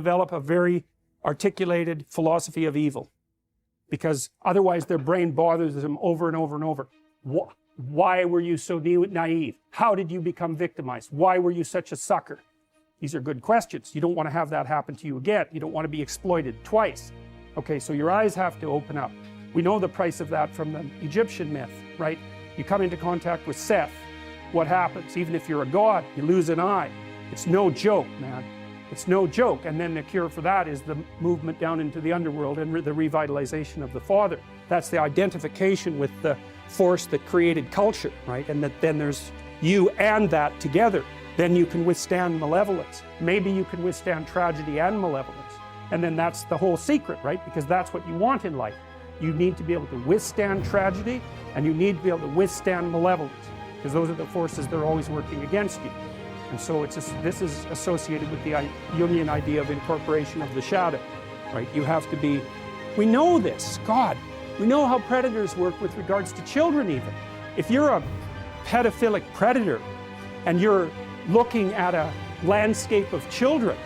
develop a very articulated philosophy of evil, because otherwise their brain bothers them over and over and over. Why were you so naive? How did you become victimized? Why were you such a sucker? These are good questions. You don't want to have that happen to you again. You don't want to be exploited twice. Okay, so your eyes have to open up. We know the price of that from the Egyptian myth, right? You come into contact with Seth, what happens? Even if you're a god, you lose an eye. It's no joke, man. It's no joke. And then the cure for that is the movement down into the underworld and the revitalization of the Father. That's the identification with the force that created culture, right? And that then there's you and that together. Then you can withstand malevolence. Maybe you can withstand tragedy and malevolence. And then that's the whole secret, right? Because that's what you want in life. You need to be able to withstand tragedy, and you need to be able to withstand malevolence, because those are the forces that are always working against you. And so this is associated with the Jungian idea of incorporation of the shadow, right? You have to be, we know this, God, we know how predators work with regards to children even. If you're a pedophilic predator and you're looking at a landscape of children,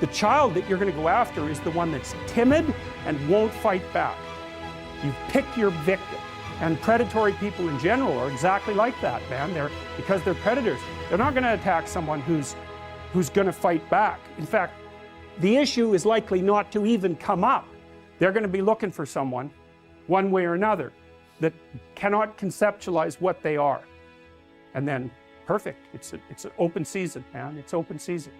the child that you're going to go after is the one that's timid and won't fight back. You pick your victim. And predatory people in general are exactly like that, man. Because they're predators. They're not going to attack someone who's going to fight back. In fact, the issue is likely not to even come up. They're going to be looking for someone, one way or another, that cannot conceptualize what they are. And then, perfect. It's an open season, man. It's open season.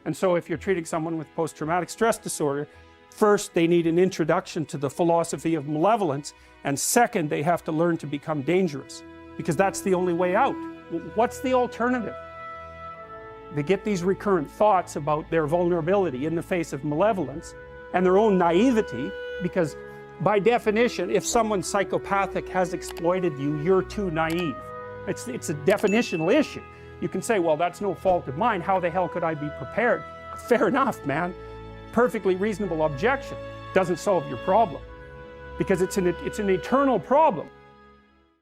And so if you're treating someone with post-traumatic stress disorder, first, they need an introduction to the philosophy of malevolence, and second, they have to learn to become dangerous, because that's the only way out. What's the alternative? They get these recurrent thoughts about their vulnerability in the face of malevolence and their own naivety, because by definition, if someone psychopathic has exploited you, you're too naive. It's a definitional issue. You can say, well, that's no fault of mine. How the hell could I be prepared? Fair enough, man. Perfectly reasonable objection. Doesn't solve your problem, because it's an eternal problem.